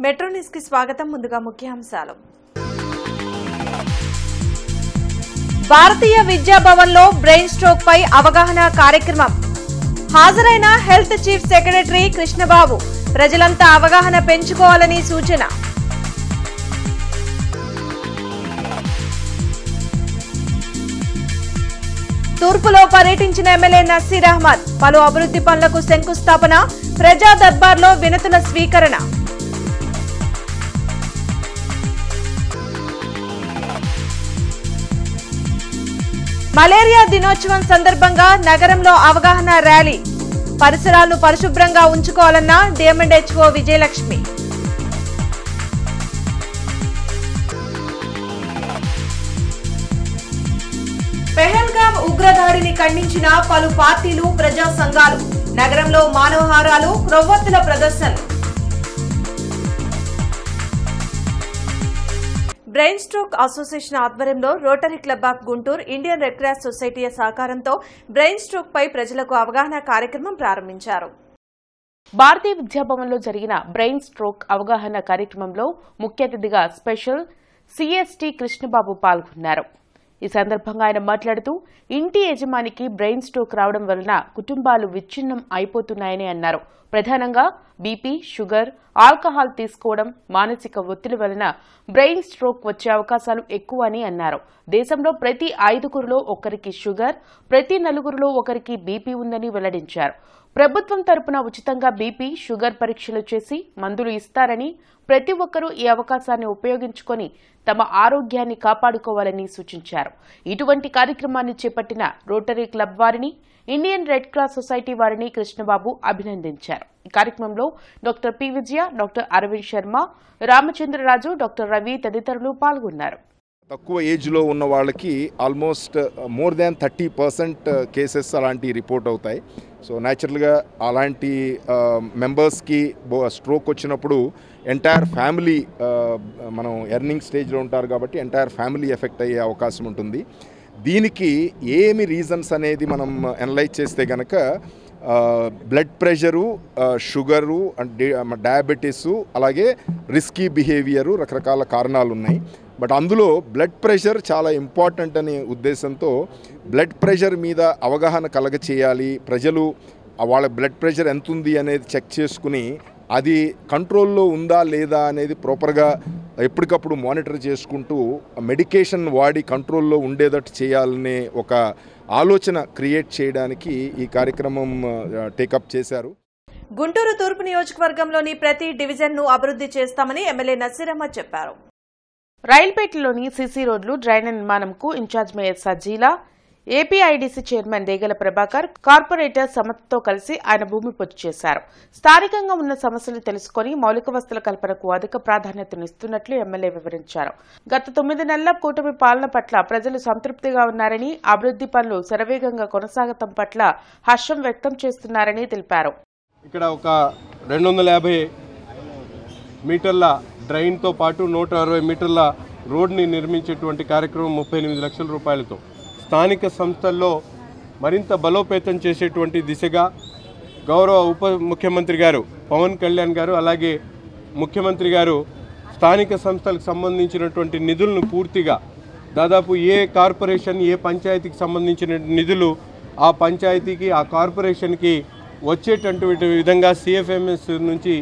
Metro news కి స్వాగతం. ముందుగా ముఖ్యాంశాలు. భారతీయ విద్యా భవన్ లో బ్రెయిన్ స్ట్రోక్ పై అవగాహన కార్యక్రమం. హాజరైన హెల్త్ చీఫ్ సెక్రటరీ కృష్ణబాబు ప్రజలంతా అవగాహన పెంచుకోవాలని సూచన. తూర్పులో పర్యటించిన ఎమ్మెల్యే నసీర్ అహ్మద్ పలు అభివృద్ధి పనులకు శంకుస్థాపన, ప్రజా దర్బార్లో వినతుల స్వీకరణ. మలేరియా దినోత్సవం సందర్భంగా నగరంలో అవగాహన ర్యాలీ. పరిసరాలను పరిశుభ్రంగా ఉంచుకోవాలన్న డిఎంఎండ్హెచ్ఓ విజయలక్ష్మి. పెహల్గాం ఉగ్రదాడిని ఖండించిన పలు పార్టీలు, ప్రజా సంఘాలు. నగరంలో మానవహారాలు, క్రొవ్వొత్తుల ప్రదర్శనలు. బ్రెయిన్ స్ట్రోక్ అసోసియేషన్ ఆధ్వర్యంలో rotary club of Guntur, Indian red cross society సహకారంతో బ్రెయిన్ స్ట్రోక్ పై ప్రజలకు అవగాహన కార్యక్రమం ప్రారంభించారు. భారతీయ విద్యాభవన్లో జరిగిన బ్రెయిన్ స్ట్రోక్ అవగాహన కార్యక్రమంలో ముఖ్య అతిథిగా స్పెషల్ సిఎస్టీ కృష్ణబాబు పాల్గొన్నారు. ఈ సందర్భంగా ఆయన మాట్లాడుతూ ఇంటి యజమానికి బ్రెయిన్ స్ట్రోక్ రావడం వలన కుటుంబాలు విచ్ఛిన్నం అయిపోతున్నాయని అన్నారు. ప్రధానంగా బీపీ, షుగర్, ఆల్కహాల్ తీసుకోవడం, మానసిక ఒత్తిడి వలన బ్రెయిన్ స్ట్రోక్ వచ్చే అవకాశాలు ఎక్కువ అని అన్నారు. దేశంలో ప్రతి 5గురిలో ఒకరికి షుగర్, ప్రతి 4గురిలో ఒకరికి బీపీ ఉందని వెల్లడించారు. ప్రభుత్వం తరపున ఉచితంగా బీపీ, షుగర్ పరీక్షలు చేసి మందులు ఇస్తారని, ప్రతి ఒక్కరూ ఈ అవకాశాన్ని ఉపయోగించుకొని తమ ఆరోగ్యాన్ని కాపాడుకోవాలని సూచించారు. ఇటువంటి కార్యక్రమాన్ని చేపట్టిన రోటరీ క్లబ్ వారిని, ఇండియన్ రెడ్ క్రాస్ సొసైటీ వారిని కృష్ణబాబు అభినందించారు. ఈ కార్యక్రమంలో డాక్టర్ పి విజయ, డాక్టర్ అరవింద్ శర్మ, రామచంద్రరాజు, డాక్టర్ రవి తదితరులు పాల్గొన్నారు. తక్కువ ఏజ్లో ఉన్న వాళ్ళకి ఆల్మోస్ట్ మోర్ దాన్ 30% కేసెస్ అలాంటి రిపోర్ట్ అవుతాయి. సో న్యాచురల్గా అలాంటి మెంబర్స్కి స్ట్రోక్ వచ్చినప్పుడు ఎంటైర్ ఫ్యామిలీ, మనం ఎర్నింగ్ స్టేజ్లో ఉంటారు కాబట్టి ఎంటైర్ ఫ్యామిలీ ఎఫెక్ట్ అయ్యే అవకాశం ఉంటుంది. దీనికి ఏమి రీజన్స్ అనేది మనం అనలైజ్ చేస్తే కనుక బ్లడ్ ప్రెషరు, షుగరు, డయాబెటీసు, అలాగే రిస్కీ బిహేవియరు, రకరకాల కారణాలు ఉన్నాయి. బట్ అందులో బ్లడ్ ప్రెషర్ చాలా ఇంపార్టెంట్ అనే ఉద్దేశంతో బ్లడ్ ప్రెషర్ మీద అవగాహన కలగ చేయాలి. ప్రజలు వాళ్ళ బ్లడ్ ప్రెషర్ ఎంత ఉంది అనేది చెక్ చేసుకుని అది కంట్రోల్లో ఉందా లేదా అనేది ప్రాపర్గా ఎప్పటికప్పుడు మానిటర్ చేసుకుంటూ మెడికేషన్ వాడి కంట్రోల్లో ఉండేటట్టు చేయాలనే ఒక ఆలోచన క్రియేట్ చేయడానికి ఈ కార్యక్రమం టేకప్ చేశారు. గుంటూరు తూర్పు నియోజకవర్గంలోని ప్రతి డివిజన్ను అభివృద్ధి చేస్తామని ఎమ్మెల్యే నసీర్ అహ్మద్ చెప్పారు. రైల్పేటలోని సీసీ రోడ్లు, డ్రైనేజ్ నిర్మాణంకు in-charge mayor Sajjila, APIDC chairman Degala Prabhakar, corporator సమతతో కలిసి ఆయన భూమి పూజ చేశారు. స్థానికంగా ఉన్న సమస్యలు తెలుసుకుని మౌలిక వసతుల కల్పనకు అధిక ప్రాధాన్యతనిస్తున్నట్లు ఎమ్మెల్యే వివరించారు. గత 9 నెలల కూటమి పాలన పట్ల ప్రజలు సంతృప్తిగా ఉన్నారని, అభివృద్ధి పనులు శరవేగంగా కొనసాగడం పట్ల హర్షం వ్యక్తం చేస్తున్నారని తెలిపారు. ఇక్కడ ఒక 250 మీటర్ల డ్రైన్తో పాటు 160 మీటర్ల రోడ్ని నిర్మించేటువంటి కార్యక్రమం 38 లక్షల రూపాయలతో స్థానిక సంస్థల్లో మరింత బలోపేతం చేసేటువంటి దిశగా గౌరవ ఉప ముఖ్యమంత్రి గారు పవన్ కళ్యాణ్ గారు, అలాగే ముఖ్యమంత్రి గారు స్థానిక సంస్థలకు సంబంధించినటువంటి నిధులను పూర్తిగా దాదాపు ఏ కార్పొరేషన్, ఏ పంచాయతీకి సంబంధించిన నిధులు ఆ పంచాయతీకి, ఆ కార్పొరేషన్కి వచ్చేటటువంటి విధంగా సిఎఫ్ఎంఎస్ నుంచి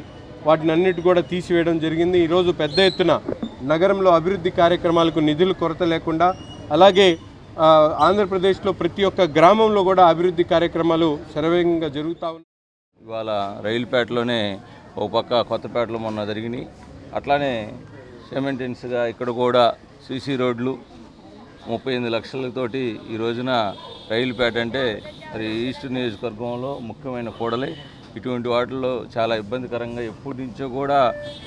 వాటిని అన్నిటి కూడా తీసివేయడం జరిగింది. ఈరోజు పెద్ద ఎత్తున నగరంలో అభివృద్ధి కార్యక్రమాలకు నిధులు కొరత లేకుండా, అలాగే ఆంధ్రప్రదేశ్లో ప్రతి ఒక్క గ్రామంలో కూడా అభివృద్ధి కార్యక్రమాలు శరవేగంగా జరుగుతూ ఉన్నాయి. ఇవాళ రైలుపేటలోనే ఒక పక్క కొత్తపేటలో మొన్న జరిగినాయి. అట్లానే సిమెంటెన్స్గా ఇక్కడ కూడా సీసీ రోడ్లు 38 లక్షలతోటి ఈ రోజున రైలుపేట అంటే మరి ఈస్ట్ నియోజకవర్గంలో ముఖ్యమైన కూడలి. ఇటువంటి వాటిల్లో చాలా ఇబ్బందికరంగా ఎప్పటి నుంచో కూడా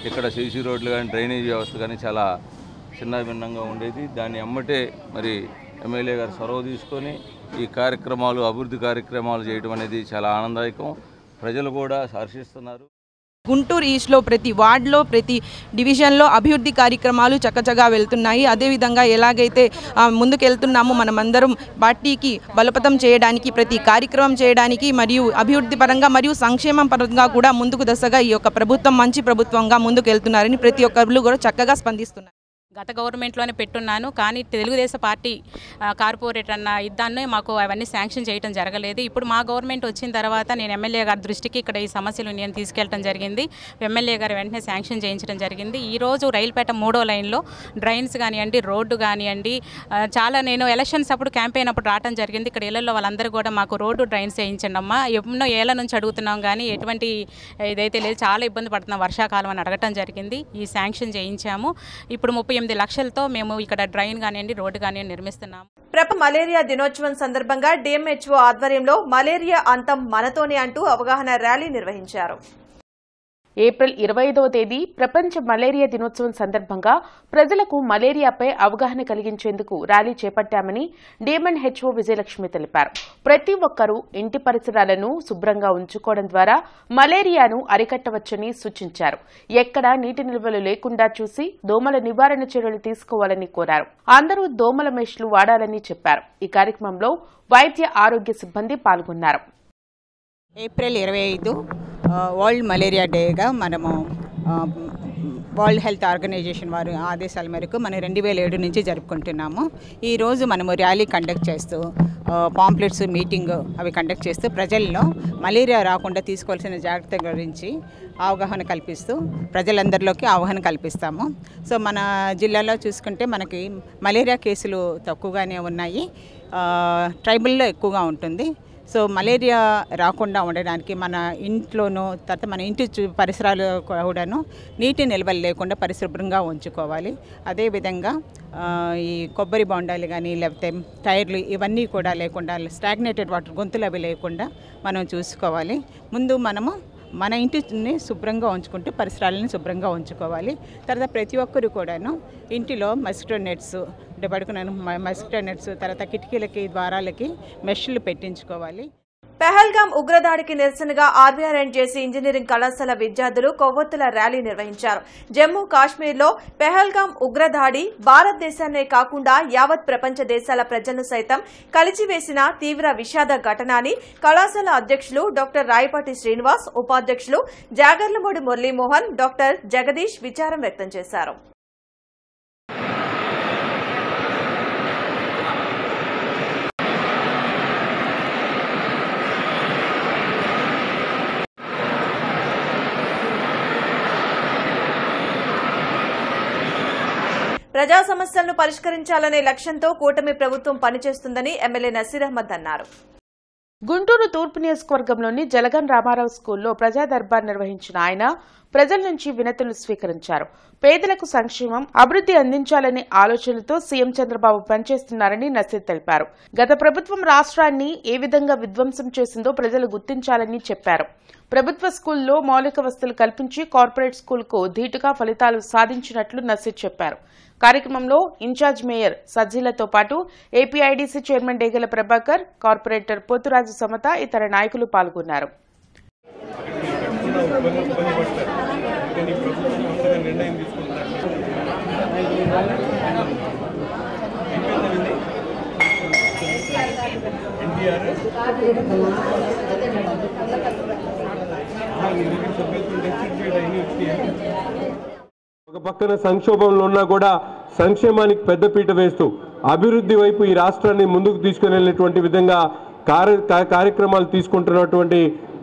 ఇక్కడ సీసీ రోడ్లు కానీ డ్రైనేజ్ వ్యవస్థ కానీ చాలా చిన్న భిన్నంగా ఉండేది. దాన్ని ఎమ్మటే మరి ఎమ్మెల్యే గారు చొరవ తీసుకొని ఈ కార్యక్రమాలు, అభివృద్ధి కార్యక్రమాలు చేయడం అనేది చాలా ఆనందదాయకం. ప్రజలు కూడా హర్షిస్తున్నారు. గుంటూరు ఈస్ట్లో ప్రతి వార్డులో ప్రతి డివిజన్లో అభివృద్ధి కార్యక్రమాలు చక్కచగా వెళ్తున్నాయి. అదేవిధంగా ఎలాగైతే ముందుకెళ్తున్నామో మనమందరం పార్టీకి బలోపేతం చేయడానికి, ప్రతి కార్యక్రమం చేయడానికి మరియు అభివృద్ధి పరంగా మరియు సంక్షేమం పరంగా కూడా ముందుకు దశగా ఈ యొక్క ప్రభుత్వం మంచి ప్రభుత్వంగా ముందుకెళ్తున్నారని ప్రతి ఒక్కరు కూడా చక్కగా స్పందిస్తున్నారు. గత గవర్నమెంట్లోనే పెట్టున్నాను, కానీ తెలుగుదేశం పార్టీ కార్పొరేట్ అన్న ఇద్దాన్ని మాకు అవన్నీ శాంక్షన్ చేయడం జరగలేదు. ఇప్పుడు మా గవర్నమెంట్ వచ్చిన తర్వాత నేను ఎమ్మెల్యే గారి దృష్టికి ఇక్కడ ఈ సమస్యలు నేను తీసుకెళ్ళడం జరిగింది. ఎమ్మెల్యే గారు వెంటనే శాంక్షన్ చేయించడం జరిగింది. ఈరోజు రైలుపేట 3వ లైన్లో డ్రైన్స్ కానివ్వండి, రోడ్డు కానివ్వండి, చాలా నేను ఎలక్షన్స్ అప్పుడు క్యాంపెయిన్ అప్పుడు రావడం జరిగింది. ఇక్కడ ఇళ్లలో వాళ్ళందరూ కూడా మాకు రోడ్డు డ్రైన్స్ వేయించండి అమ్మా, ఎన్నో ఏళ్ల నుంచి అడుగుతున్నాం కానీ ఎటువంటి ఇదైతే లేదు, చాలా ఇబ్బంది పడుతున్నాం వర్షాకాలం అని అడగటం జరిగింది. ఈ శాంక్షన్ చేయించాము. ఇప్పుడు 38 లక్షలతో మేము ఇక్కడ డ్రైన్ కానివ్వండి, రోడ్డు కానివ్వండి నిర్మిస్తున్నాము. ప్రపంచ మలేరియా దినోత్సవం సందర్భంగా DMHO ఆధ్వర్యంలో మలేరియా అంతం మనతోనే అంటూ అవగాహన ర్యాలీ నిర్వహించారు. ఏప్రిల్ 25వ తేదీ ప్రపంచ మలేరియా దినోత్సవం సందర్భంగా ప్రజలకు మలేరియాపై అవగాహన కలిగించేందుకు ర్యాలీ చేపట్టామని DMHO విజయలక్ష్మి తెలిపారు. ప్రతి ఒక్కరూ ఇంటి పరిసరాలను శుభ్రంగా ఉంచుకోవడం ద్వారా మలేరియాను అరికట్టవచ్చని సూచించారు. ఎక్కడా నీటి నిల్వలు లేకుండా చూసి దోమల నివారణ చర్యలు తీసుకోవాలని కోరారు. అందరూ దోమల మెష్లు వాడాలని చెప్పారు. ఈ కార్యక్రమంలో వైద్య ఆరోగ్య సిబ్బంది పాల్గొన్నారు. ఏప్రిల్ 25 వరల్డ్ మలేరియా డేగా మనము వరల్డ్ హెల్త్ ఆర్గనైజేషన్ వారి ఆదేశాల మేరకు మనం 2007 నుంచి జరుపుకుంటున్నాము. ఈరోజు మనము ర్యాలీ కండక్ట్ చేస్తూ పాంప్లెట్స్ మీటింగ్ అవి కండక్ట్ చేస్తూ ప్రజల్లో మలేరియా రాకుండా తీసుకోవాల్సిన జాగ్రత్తల గురించి అవగాహన కల్పిస్తూ ప్రజలందరిలోకి అవగాహన కల్పిస్తాము. సో మన జిల్లాలో చూసుకుంటే మనకి మలేరియా కేసులు తక్కువగానే ఉన్నాయి, ట్రైబల్లో ఎక్కువగా ఉంటుంది. సో మలేరియా రాకుండా ఉండడానికి మన ఇంట్లోనూ తర్వాత మన ఇంటి పరిసరాలు కూడాను నీటి నిల్వలు లేకుండా పరిశుభ్రంగా ఉంచుకోవాలి. అదేవిధంగా ఈ కొబ్బరి బొండాలు కానీ లేకపోతే టైర్లు ఇవన్నీ కూడా లేకుండా స్టాగ్నేటెడ్ వాటర్ గొంతులు అవి లేకుండా మనం చూసుకోవాలి. ముందు మనము మన ఇంటిని శుభ్రంగా ఉంచుకుంటూ పరిసరాలను శుభ్రంగా ఉంచుకోవాలి. తర్వాత ప్రతి ఒక్కరు కూడాను ఇంటిలో మస్కిటో నెట్స్ పడుకున్నాను మస్కిటో నెట్స్ తర్వాత కిటికీలకి ద్వారాలకి మెష్లు పెట్టించుకోవాలి. పెహల్గాం ఉగ్రదాడికి నిరసనగా RVR&JC ఇంజనీరింగ్ కళాశాల విద్యార్థులు కొవ్వొత్తుల ర్యాలీ నిర్వహించారు. జమ్మూ కాశ్మీర్లో పెహల్గాం ఉగ్రదాడి భారతదేశాన్నే కాకుండా యావత్ ప్రపంచ దేశాల ప్రజలను సైతం కలిచివేసిన తీవ్ర విషాద ఘటన అని కళాశాల అధ్యక్షులు డాక్టర్ రాయపాటి శ్రీనివాస్, ఉపాధ్యక్షులు జాగర్లమూడి మురళీమోహన్, డాక్టర్ జగదీష్ విచారం వ్యక్తం చేశారు. ప్రజా సమస్యలను పరిష్కరించాలనే లక్ష్యంతో కూటమి ప్రభుత్వం పనిచేస్తుందని ఎమ్మెల్యే నసీర్ అహ్మద్ అన్నారు. గుంటూరు తూర్పు నియోజకవర్గంలోని జలగన్ రామారావు స్కూల్లో ప్రజా దర్బార్ నిర్వహించిన ఆయన ప్రజల నుంచి వినతులు స్వీకరించారు. పేదలకు సంక్షేమం, అభివృద్ధి అందించాలనే ఆలోచనలతో సీఎం చంద్రబాబు పనిచేస్తున్నారని నసీర్ తెలిపారు. గత ప్రభుత్వం రాష్ట్రాన్ని ఏ విధంగా విధ్వంసం చేసిందో ప్రజలు గుర్తించాలని చెప్పారు. ప్రభుత్వ స్కూల్లో మౌలిక వసతులు కల్పించి కార్పొరేట్ స్కూల్కు ధీటుగా ఫలితాలు సాధించినట్లు నసీర్ చెప్పారు. కార్యక్రమంలో ఇన్ఛార్జ్ మేయర్ సజ్జీలతో పాటు ఏపీఐడీసీ చైర్మన్ డేగల ప్రభాకర్, కార్పొరేటర్ పోతురాజు సమత ఇతర నాయకులు పాల్గొన్నారు. ఒక పక్కన సంక్షోభంలో ఉన్నా కూడా సంక్షేమానికి పెద్దపీట వేస్తూ అభివృద్ధి వైపు ఈ రాష్ట్రాన్ని ముందుకు తీసుకునేటువంటి విధంగా కార్యక్రమాలు తీసుకుంటున్నటువంటి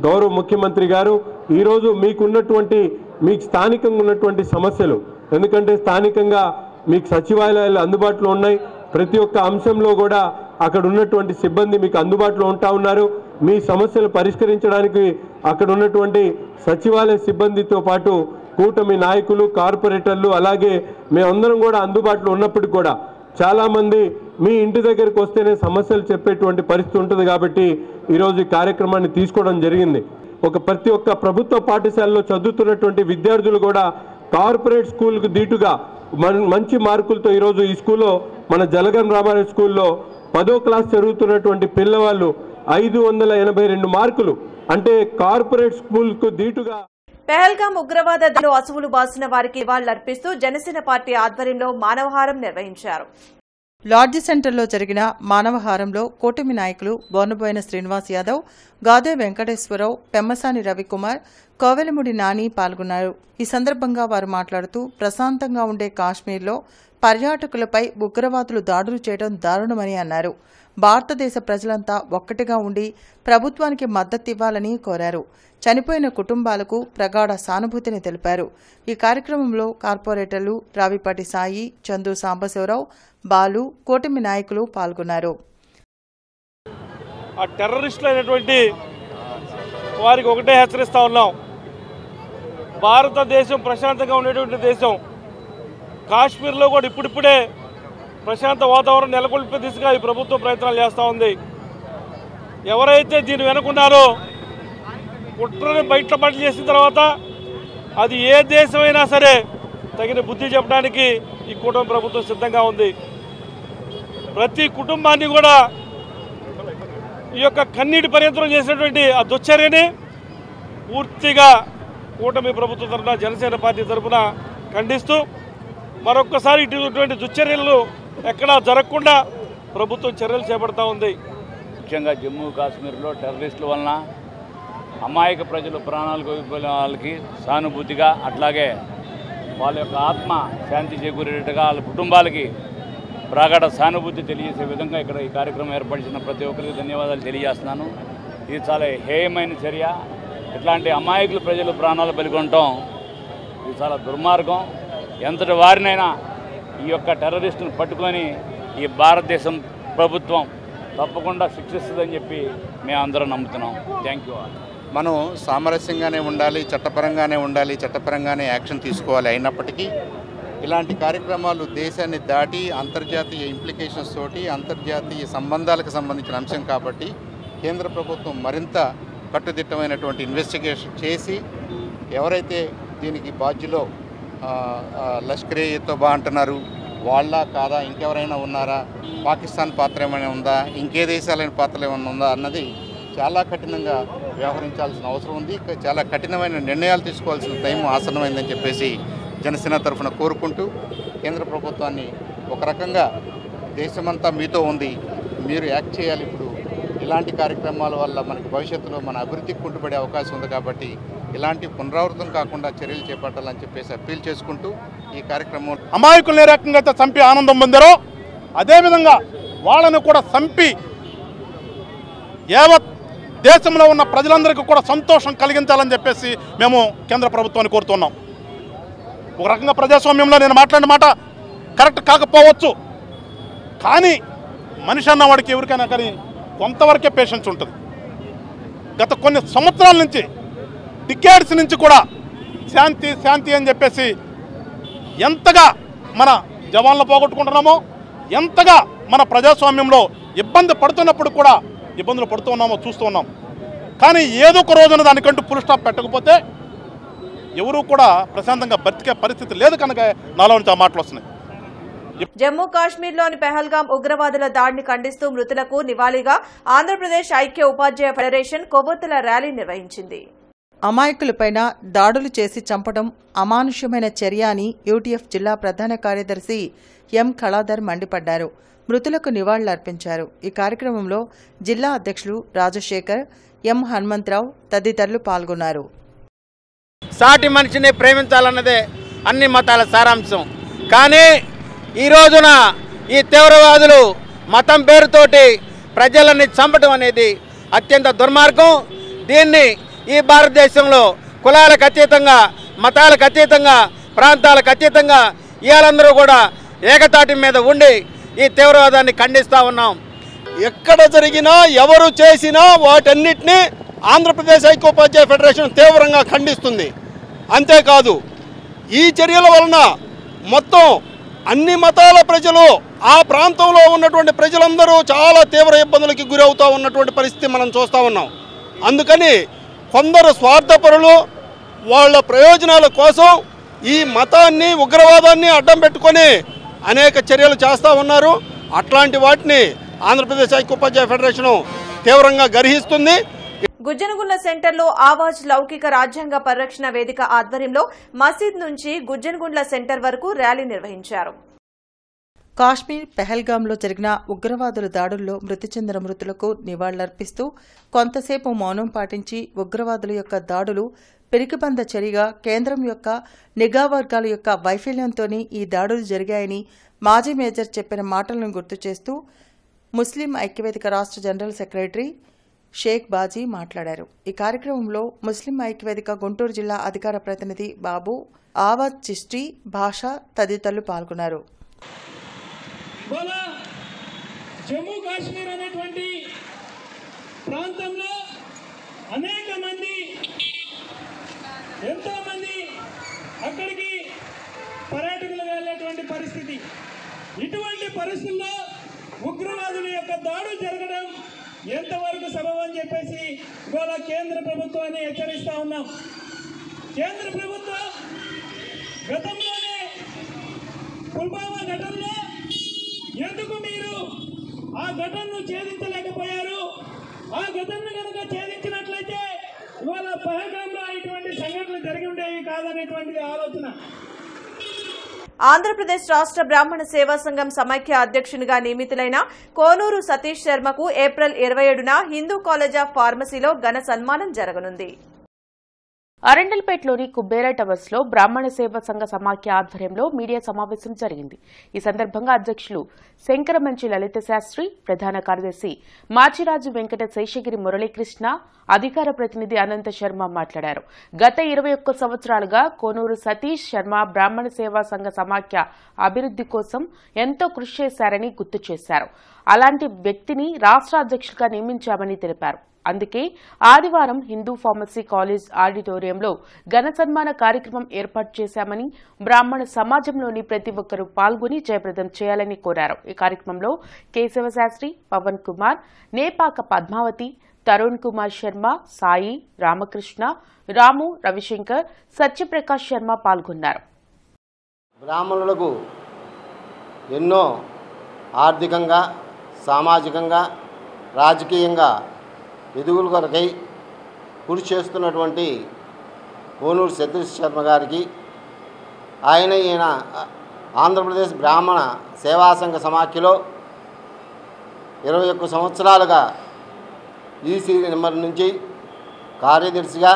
గౌరవ ముఖ్యమంత్రి గారు ఈరోజు మీకు స్థానికంగా ఉన్నటువంటి సమస్యలు, ఎందుకంటే స్థానికంగా మీకు సచివాలయాలు అందుబాటులో ఉన్నాయి. ప్రతి ఒక్క అంశంలో కూడా అక్కడ ఉన్నటువంటి సిబ్బంది మీకు అందుబాటులో ఉంటా ఉన్నారు. మీ సమస్యలు పరిష్కరించడానికి అక్కడ ఉన్నటువంటి సచివాలయ సిబ్బందితో పాటు కూటమి నాయకులు, కార్పొరేటర్లు, అలాగే మేమందరం కూడా అందుబాటులో ఉన్నప్పుడు కూడా చాలామంది మీ ఇంటి దగ్గరికి వస్తేనే సమస్యలు చెప్పేటువంటి పరిస్థితి ఉంటుంది. కాబట్టి ఈరోజు ఈ కార్యక్రమాన్ని తీసుకోవడం జరిగింది. ప్రతి ఒక్క ప్రభుత్వ పాఠశాలలో చదువుతున్నటువంటి విద్యార్థులు కూడా కార్పొరేట్ స్కూల్కు దీటుగా మంచి మార్కులతో ఈరోజు ఈ స్కూల్లో మన జలగన్ రామారావు స్కూల్లో 10వ క్లాస్ చదువుతున్నటువంటి పిల్లవాళ్ళు 582 మార్కులు, అంటే కార్పొరేట్ స్కూల్కు దీటుగా. పెహల్గాం ఉగ్రవాద దాడిలో అసువులు బాసిన వారికి నివాళులర్పిస్తూ జనసేన పార్టీ ఆధ్వర్యంలో మానవహారం నిర్వహించారు. లాడ్జి సెంటర్లో జరిగిన మానవహారంలో కూటమి నాయకులు బోర్నబోయిన శ్రీనివాస్ యాదవ్, గాదే వెంకటేశ్వరరావు, పెమ్మసాని రవికుమార్, కోవెలముడి నాని పాల్గొన్నారు. ఈ సందర్భంగా వారు మాట్లాడుతూ ప్రశాంతంగా ఉండే కాశ్మీర్లో పర్యాటకులపై ఉగ్రవాదులు దాడులు చేయడం దారుణమని అన్నారు. భారతదేశ ప్రజలంతా ఒక్కటిగా ఉండి ప్రభుత్వానికి మద్దతివ్వాలని కోరారు. చనిపోయిన కుటుంబాలకు ప్రగాఢ సానుభూతిని తెలిపారు. ఈ కార్యక్రమంలో కార్పొరేటర్లు రావిపాటి సాయి, చందు సాంబశివరావు, బాలు, కూటమి నాయకులు పాల్గొన్నారు. ఆ టెర్రరిస్టులు అయినటువంటి వారికి ఒకటే హెచ్చరిస్తా ఉన్నాం, భారతదేశం ప్రశాంతంగా ఉండేటువంటి దేశం. కాశ్మీర్లో కూడా ఇప్పుడిప్పుడే ప్రశాంత వాతావరణం నెలకొల్పే దిశగా ఈ ప్రభుత్వం ప్రయత్నాలు చేస్తూ ఉంది. ఎవరైతే దీన్ని వెనుకున్నారో కుట్రని బయటపడి చేసిన తర్వాత అది ఏ దేశమైనా సరే తగిన బుద్ధి చెప్పడానికి ఈ కూటమి ప్రభుత్వం సిద్ధంగా ఉంది. ప్రతి కుటుంబాన్ని కూడా ఈ యొక్క కన్నీటి పర్యంతరం చేసినటువంటి ఆ దుశ్చర్యని పూర్తిగా కూటమి ప్రభుత్వం తరఫున, జనసేన పార్టీ తరఫున ఖండిస్తూ మరొక్కసారి ఇటువంటి దుశ్చర్యలు ఎక్కడా జరగకుండా ప్రభుత్వం చర్యలు చేపడతా ఉంది. ముఖ్యంగా జమ్మూ కాశ్మీర్లో టెర్రరిస్టుల వలన అమాయక ప్రజలు ప్రాణాలు కోల్పోయిన వాళ్ళకి సానుభూతిగా, అట్లాగే వాళ్ళ యొక్క ఆత్మ శాంతి చేకూరేట్టుగా వాళ్ళ కుటుంబాలకి ప్రగాఢ సానుభూతి తెలియజేసే విధంగా ఇక్కడ ఈ కార్యక్రమం ఏర్పరిచిన ప్రతి ఒక్కరికి ధన్యవాదాలు తెలియజేస్తున్నాను. ఇది చాలా హేయమైన చర్య. ఇట్లాంటి అమాయకులు ప్రజలు ప్రాణాలు బలికొనటం ఇది చాలా దుర్మార్గం. ఎంతటి వారినైనా ఈ యొక్క టెర్రరిస్టును పట్టుకొని ఈ భారతదేశం ప్రభుత్వం తప్పకుండా శిక్షిస్తుందని చెప్పి మేము అందరం నమ్ముతున్నాం. Thank you. మనం సామరస్యంగానే ఉండాలి, చట్టపరంగానే ఉండాలి, చట్టపరంగానే యాక్షన్ తీసుకోవాలి. అయినప్పటికీ ఇలాంటి కార్యక్రమాలు దేశాన్ని దాటి అంతర్జాతీయ ఇంప్లికేషన్స్ తోటి, అంతర్జాతీయ సంబంధాలకు సంబంధించిన అంశం కాబట్టి కేంద్ర ప్రభుత్వం మరింత కట్టుదిట్టమైనటువంటి ఇన్వెస్టిగేషన్ చేసి ఎవరైతే దీనికి బాధ్యులో లష్కరే తోబా అంటున్నారు వాళ్ళ కాదా, ఇంకెవరైనా ఉన్నారా, పాకిస్తాన్ పాత్ర ఏమైనా ఉందా, ఇంకే దేశాలైన పాత్ర ఏమైనా ఉందా అన్నది చాలా కఠినంగా వ్యవహరించాల్సిన అవసరం ఉంది. చాలా కఠినమైన నిర్ణయాలు తీసుకోవాల్సిన టైం ఆసన్నమైందని చెప్పేసి జనసేన తరఫున కోరుకుంటూ కేంద్ర ప్రభుత్వాన్ని ఒక రకంగా దేశమంతా మీతో ఉంది, మీరు యాక్ట్ చేయాలి. ఇప్పుడు ఇలాంటి కార్యక్రమాల వల్ల మనకి భవిష్యత్తులో మన అభివృద్ధికి కుంటుపడే అవకాశం ఉంది కాబట్టి ఇలాంటి పునరావృతం కాకుండా చర్యలు చేపట్టాలని చెప్పేసి అప్పీల్ చేసుకుంటూ ఈ కార్యక్రమం అమాయకులు ఏ రకంగా అయితే చంపి ఆనందం పొందారో అదేవిధంగా వాళ్ళని కూడా చంపి యావత్ దేశంలో ఉన్న ప్రజలందరికీ కూడా సంతోషం కలిగించాలని చెప్పేసి మేము కేంద్ర ప్రభుత్వాన్ని కోరుతున్నాం. ఒక రకంగా ప్రజాస్వామ్యంలో నేను మాట్లాడిన మాట కరెక్ట్ కాకపోవచ్చు, కానీ మనిషి అన్నవాడికి ఎవరికైనా కానీ కొంతవరకే పేషెన్స్ ఉంటుంది. గత కొన్ని సంవత్సరాల నుంచి, డికేడ్స్ నుంచి కూడా శాంతి శాంతి అని చెప్పేసి ఎంతగా మన జవాన్లు పోగొట్టుకుంటున్నామో, ఎంతగా మన ప్రజాస్వామ్యంలో ఇబ్బంది పడుతున్నప్పుడు కూడా ఇబ్బందులు పడుతూ ఉన్నామో చూస్తూ ఉన్నాం. కానీ ఏదో ఒక రోజున దానికంటూ ఫుల్ స్టాప్ పెట్టకపోతే ఎవరూ కూడా ప్రశాంతంగా బతికే పరిస్థితి లేదు. కనుక నాలో నుంచి ఆ మాటలు వస్తున్నాయి. జమ్మూ కాశ్మీర్లోని పెహల్గాం ఉగ్రవాదుల దాడిని ఖండిస్తూ మృతులకు నివాళిగా ఆంధ్రప్రదేశ్ ఐక్య ఉపాధ్యాయ ఫెడరేషన్ కొవ్వొత్తుల ర్యాలీ నిర్వహించింది. అమాయకులపైన దాడులు చేసి చంపడం అమానుష్యమైన చర్య అని యూటీఎఫ్ జిల్లా ప్రధాన కార్యదర్శి ఎం కళాధర్ మండిపడ్డారు. మృతులకు నివాళులర్పించారు. ఈ కార్యక్రమంలో జిల్లా అధ్యక్షులు రాజశేఖర్, ఎం హనుమంతరావు తదితరులు పాల్గొన్నారు. సాటి మనిషిని ప్రేమించాలన్నదే అన్ని మతాల సారాంశం. కానీ ఈ రోజున ఈ తీవ్రవాదులు మతం పేరుతోటి ప్రజలని చంపడం అనేది అత్యంత దుర్మార్గం. దీన్ని ఈ భారతదేశంలో కులాలకు అతీతంగా, మతాలకు అతీతంగా, ప్రాంతాలకు అతీతంగా ఇవాళందరూ కూడా ఏకతాటి మీద ఉండి ఈ తీవ్రవాదాన్ని ఖండిస్తూ ఉన్నాం. ఎక్కడ జరిగినా ఎవరు చేసినా వాటన్నిటినీ ఆంధ్రప్రదేశ్ ఐక్యోపాధ్యాయ ఫెడరేషన్ తీవ్రంగా ఖండిస్తుంది. అంతేకాదు ఈ చర్యల వలన మొత్తం అన్ని మతాల ప్రజలు, ఆ ప్రాంతంలో ఉన్నటువంటి ప్రజలందరూ చాలా తీవ్ర ఇబ్బందులకి గురవుతూ ఉన్నటువంటి పరిస్థితి మనం చూస్తూ ఉన్నాం. అందుకని కొందరు స్వార్థపరులు వాళ్ళ ప్రయోజనాల కోసం ఈ మతాన్ని, ఉగ్రవాదాన్ని అడ్డం పెట్టుకొని అనేక చర్యలు చేస్తూ ఉన్నారు. అట్లాంటి వాటిని ఆంధ్రప్రదేశ్ ఐక్యోపాధ్యాయ ఫెడరేషను తీవ్రంగా గర్హిస్తుంది. గుజ్జనగుండ్ల సెంటర్లో ఆవాజ్ లౌకిక రాజ్యాంగ పరిరక్షణ వేదిక ఆధ్వర్యంలో మసీద్ నుంచి గుజ్జనగుండ్ల సెంటర్ వరకు ర్యాలీ నిర్వహించారు. కాశ్మీర్ పెహల్గాంలో జరిగిన ఉగ్రవాదుల దాడుల్లో మృతి చెందిన మృతులకు నివాళులర్పిస్తూ కొంతసేపు మౌనం పాటించి ఉగ్రవాదుల యొక్క దాడులు పిరికిబంద చర్యగా కేంద్రం యొక్క నిఘా వర్గాల యొక్క వైఫల్యంతోనే ఈ దాడులు జరిగాయని మాజీ మేజర్ చెప్పిన మాటలను గుర్తు చేస్తూ ముస్లిం ఐక్యవేదిక రాష్ట్ర జనరల్ సెక్రటరీ షేక్ బాజీ మాట్లాడారు. ఈ కార్యక్రమంలో ముస్లిం ఐక్యవేదిక గుంటూరు జిల్లా అధికార ప్రతినిధి బాబు, ఆవాజ్ చిష్టి, భాష తదితరులు పాల్గొన్నారు. జమ్మూ కాశ్మీర్ అనేటువంటి ప్రాంతంలో అనేక మంది ఎంతో మంది అక్కడికి పర్యాటకులు వెళ్ళేటువంటి పరిస్థితి. ఇటువంటి పరిస్థితుల్లో ఉగ్రవాదుల యొక్క దాడులు జరగడం ఎంతవరకు సబబని చెప్పేసి ఇవాళ కేంద్ర ప్రభుత్వాన్ని హెచ్చరిస్తా ఉన్నాం. కేంద్ర ప్రభుత్వం గతంలోనే పుల్వామా ఘటనలో ఎందుకు మీరు ఆ ఘటనను ఛేదించలేకపోయారు? ఆ ఘటనను కనుక ఛేదించినట్లయితే ఇవాళ పహల్గాంలో ఇటువంటి సంఘటనలు జరిగి ఉండేవి కాదనేటువంటిది ఆలోచన. ఆంధ్రప్రదేశ్ రాష్ట్ర బ్రాహ్మణ సేవా సంఘం సమైక్య అధ్యక్షునిగా నియమితులైన కోనూరు సతీష్ శర్మకు ఏప్రిల్ 27న హిందూ కాలేజ్ ఆఫ్ ఫార్మసీలో ఘన సన్మానం జరగనుంది. అరండల్పేటలోని కుబేరా టవర్స్ లో బ్రాహ్మణ సేవా సంఘ సమాఖ్య ఆధ్వర్యంలో మీడియా సమావేశం జరిగింది. ఈ సందర్భంగా అధ్యక్షులు శంకరమంచి లలిత శాస్త్రి, ప్రధాన కార్యదర్శి మాచిరాజు వెంకట శేషగిరి మురళీకృష్ణ, అధికార ప్రతినిధి అనంత శర్మ మాట్లాడారు. గత 21 సంవత్సరాలుగా కోనూరు సతీష్ శర్మ బ్రాహ్మణ సేవా సంఘ సమాఖ్య అభివృద్ది కోసం ఎంతో కృషి చేశారని గుర్తు చేశారు. అలాంటి వ్యక్తిని రాష్ట్ర అధ్యక్షులుగా నియమించామని తెలిపారు. అందుకే ఆదివారం హిందూ ఫార్మసీ కాలేజ్ ఆడిటోరియంలో ఘన సన్మాన కార్యక్రమం ఏర్పాటు చేశామని, బ్రాహ్మణ సమాజంలోని ప్రతి ఒక్కరూ పాల్గొని జయప్రదం చేయాలని కోరారు. ఈ కార్యక్రమంలో కేశవశాస్త్రి, పవన్ కుమార్, నేపాక పద్మావతి, తరుణ్ కుమార్ శర్మ, సాయి, రామకృష్ణ, రాము, రవిశంకర్, సత్యప్రకాష్ శర్మ పాల్గొన్నారు. బ్రాహ్మణులకు ఎన్నో ఆర్థికంగా, సామాజికంగా, రాజకీయంగా ఎదుగుల కొరకై కృషి చేస్తున్నటువంటి కోనూరు సతీష్ శర్మ గారికి, ఈయన ఆంధ్రప్రదేశ్ బ్రాహ్మణ సేవా సంఘ సమాఖ్యలో 21 సంవత్సరాలుగా ఈసీ నెంబర్ నుంచి కార్యదర్శిగా,